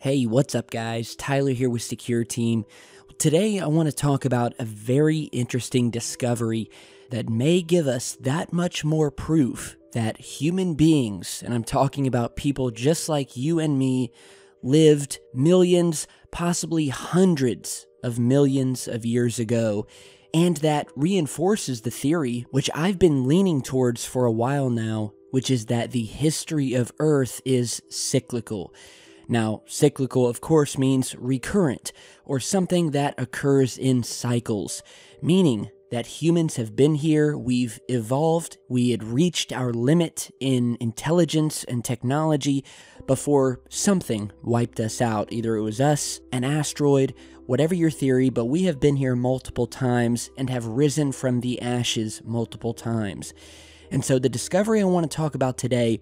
Hey, what's up guys? Tyler here with Secureteam. Today I want to talk about a very interesting discovery that may give us that much more proof that human beings, and I'm talking about people just like you and me, lived millions, possibly hundreds of millions of years ago, and that reinforces the theory, which I've been leaning towards for a while now, which is that the history of Earth is cyclical. Now, cyclical, of course, means recurrent, or something that occurs in cycles, meaning that humans have been here, we've evolved, we had reached our limit in intelligence and technology before something wiped us out. Either it was us, an asteroid, whatever your theory, but we have been here multiple times and have risen from the ashes multiple times. And so the discovery I want to talk about today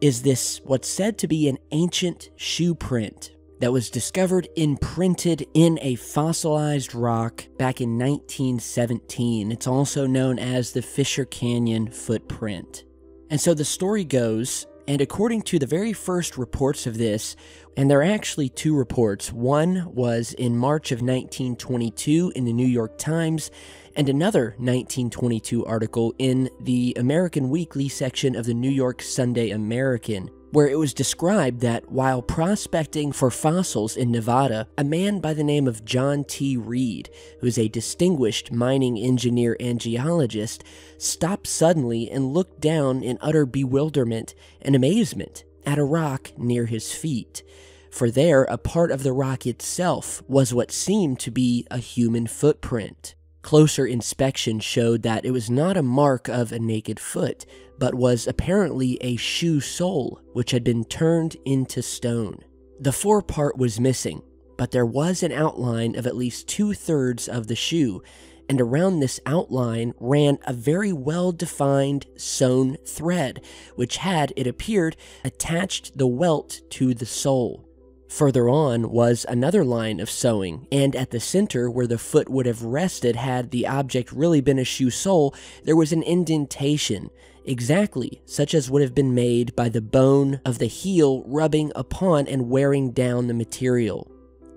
is this, what's said to be an ancient shoe print that was discovered imprinted in a fossilized rock back in 1917. It's also known as the Fisher Canyon footprint. And so the story goes, and according to the very first reports of this, and there are actually two reports. One was in March of 1922 in the New York Times, and another 1922 article in the American Weekly section of the New York Sunday American, where it was described that while prospecting for fossils in Nevada, a man by the name of John T. Reed, who is a distinguished mining engineer and geologist, stopped suddenly and looked down in utter bewilderment and amazement at a rock near his feet. For there, a part of the rock itself was what seemed to be a human footprint. Closer inspection showed that it was not a mark of a naked foot, but was apparently a shoe sole, which had been turned into stone. The forepart was missing, but there was an outline of at least 2/3 of the shoe, and around this outline ran a very well-defined sewn thread, which had, it appeared, attached the welt to the sole. Further on was another line of sewing, and at the center where the foot would have rested had the object really been a shoe sole, there was an indentation, exactly such as would have been made by the bone of the heel rubbing upon and wearing down the material.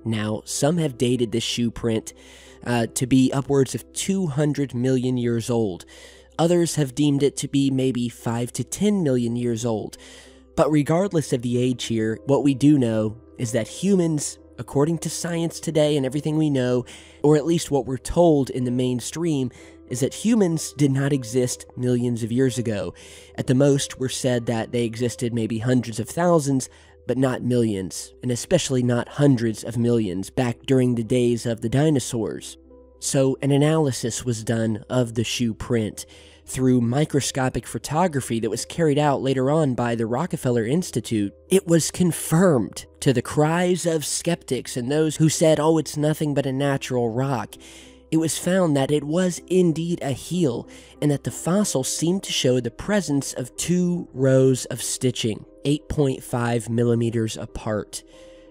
Now, some have dated this shoe print to be upwards of 200 million years old. Others have deemed it to be maybe 5 to 10 million years old. But regardless of the age here, what we do know is that humans, according to science today and everything we know, or at least what we're told in the mainstream, is that humans did not exist millions of years ago. At the most, we're said that they existed maybe hundreds of thousands, but not millions, and especially not hundreds of millions back during the days of the dinosaurs. So an analysis was done of the shoe print through microscopic photography that was carried out later on by the Rockefeller Institute. It was confirmed, to the cries of skeptics and those who said, oh, it's nothing but a natural rock. It was found that it was indeed a heel, and that the fossil seemed to show the presence of 2 rows of stitching, 8.5 millimeters apart,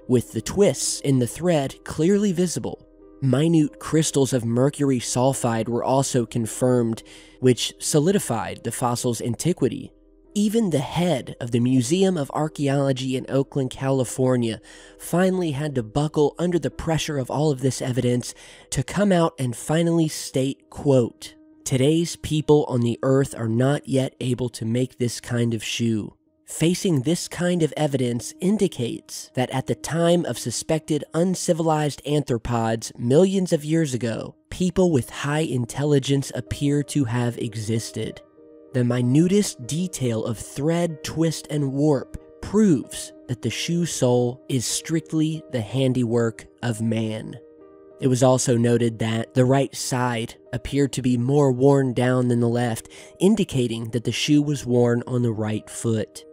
with the twists in the thread clearly visible. Minute crystals of mercury sulfide were also confirmed, which solidified the fossil's antiquity. Even the head of the Museum of Archaeology in Oakland, California, finally had to buckle under the pressure of all of this evidence to come out and finally state, quote, "Today's people on the earth are not yet able to make this kind of shoe. Facing this kind of evidence indicates that at the time of suspected uncivilized anthropods millions of years ago, people with high intelligence appear to have existed. The minutest detail of thread, twist, and warp proves that the shoe sole is strictly the handiwork of man." It was also noted that the right side appeared to be more worn down than the left, indicating that the shoe was worn on the right foot.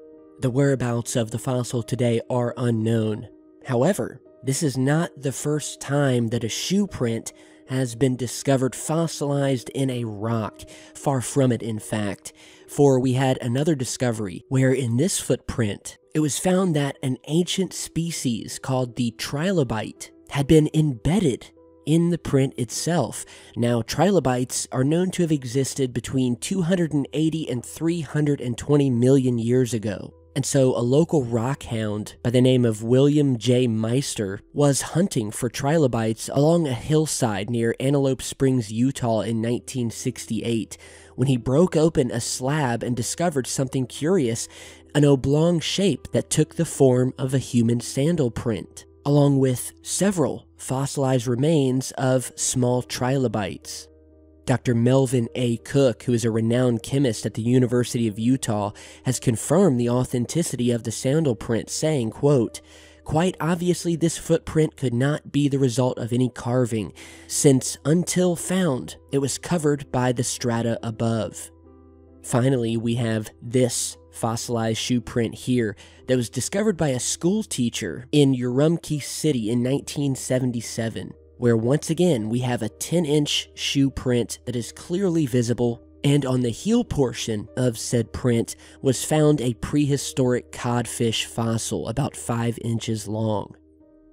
The whereabouts of the fossil today are unknown. However, this is not the first time that a shoe print has been discovered fossilized in a rock. Far from it, in fact. For we had another discovery where in this footprint, it was found that an ancient species called the trilobite had been embedded in the print itself. Now, trilobites are known to have existed between 280 and 320 million years ago. And so a local rock hound by the name of William J. Meister was hunting for trilobites along a hillside near Antelope Springs, Utah in 1968 when he broke open a slab and discovered something curious, an oblong shape that took the form of a human sandal print, along with several fossilized remains of small trilobites. Dr. Melvin A. Cook, who is a renowned chemist at the University of Utah, has confirmed the authenticity of the sandal print, saying, quote, "Quite obviously this footprint could not be the result of any carving, since until found, it was covered by the strata above." Finally, we have this fossilized shoe print here that was discovered by a school teacher in Urumqi City in 1977. Where once again we have a 10-inch shoe print that is clearly visible, and on the heel portion of said print was found a prehistoric codfish fossil about 5 inches long.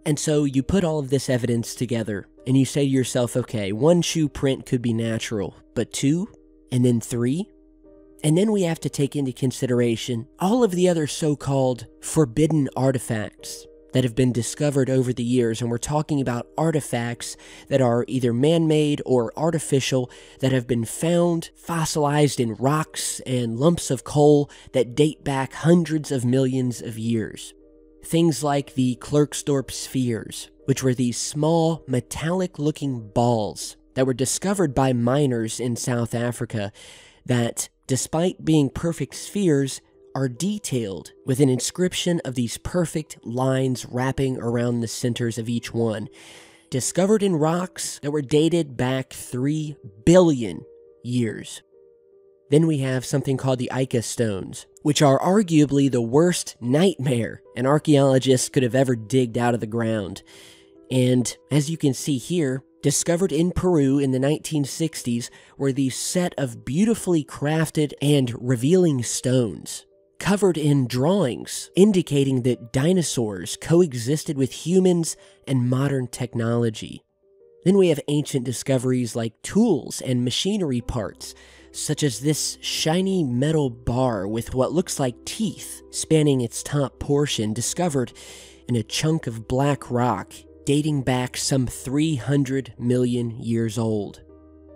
And so you put all of this evidence together, and you say to yourself, okay, 1 shoe print could be natural, but 2, and then 3? And then we have to take into consideration all of the other so-called forbidden artifacts that have been discovered over the years, and we're talking about artifacts that are either man-made or artificial that have been found fossilized in rocks and lumps of coal that date back hundreds of millions of years. Things like the Klerksdorp spheres, which were these small metallic-looking balls that were discovered by miners in South Africa that, despite being perfect spheres, are detailed with an inscription of these perfect lines wrapping around the centers of each one, discovered in rocks that were dated back 3 billion years. Then we have something called the Ica stones, which are arguably the worst nightmare an archaeologist could have ever digged out of the ground. And as you can see here, discovered in Peru in the 1960s were these set of beautifully crafted and revealing stones, covered in drawings indicating that dinosaurs coexisted with humans and modern technology. Then we have ancient discoveries like tools and machinery parts, such as this shiny metal bar with what looks like teeth spanning its top portion, discovered in a chunk of black rock dating back some 300 million years old.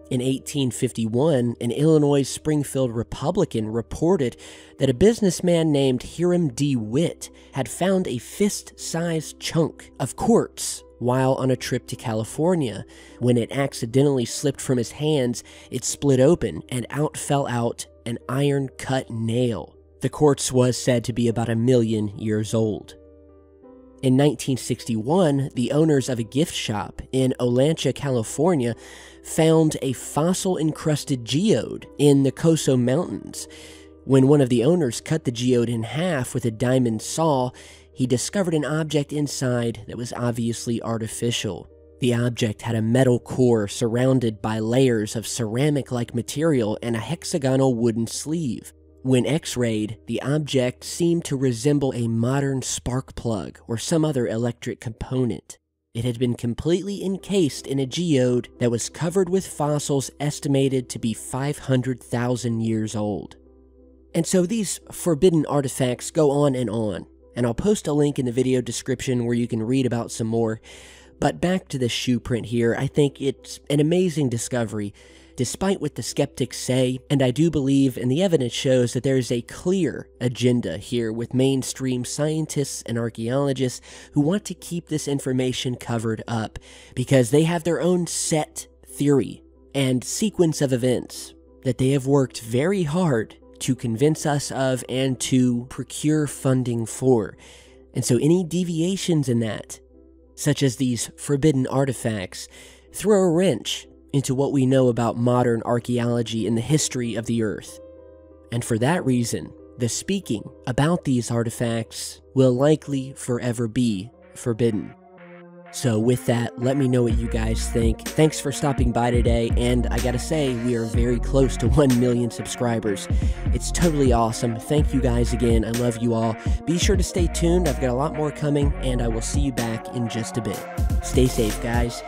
In 1851, an Illinois Springfield Republican reported that a businessman named Hiram D. Witt had found a fist-sized chunk of quartz while on a trip to California. When it accidentally slipped from his hands, it split open and out fell an iron-cut nail. The quartz was said to be about 1 million years old. In 1961, the owners of a gift shop in Olancha, California, found a fossil-encrusted geode in the Coso Mountains. When one of the owners cut the geode in half with a diamond saw, he discovered an object inside that was obviously artificial. The object had a metal core surrounded by layers of ceramic-like material and a hexagonal wooden sleeve. When X-rayed, the object seemed to resemble a modern spark plug or some other electric component. It had been completely encased in a geode that was covered with fossils estimated to be 500,000 years old. And so these forbidden artifacts go on, and I'll post a link in the video description where you can read about some more. But back to the shoe print here, I think it's an amazing discovery, despite what the skeptics say, and I do believe, and the evidence shows, that there is a clear agenda here with mainstream scientists and archaeologists who want to keep this information covered up because they have their own set theory and sequence of events that they have worked very hard to convince us of and to procure funding for. And so any deviations in that, such as these forbidden artifacts, throw a wrench into what we know about modern archaeology and the history of the Earth. And for that reason, the speaking about these artifacts will likely forever be forbidden. So with that, let me know what you guys think. Thanks for stopping by today, and I gotta say, we are very close to 1 million subscribers. It's totally awesome. Thank you guys again. I love you all. Be sure to stay tuned. I've got a lot more coming, and I will see you back in just a bit. Stay safe, guys.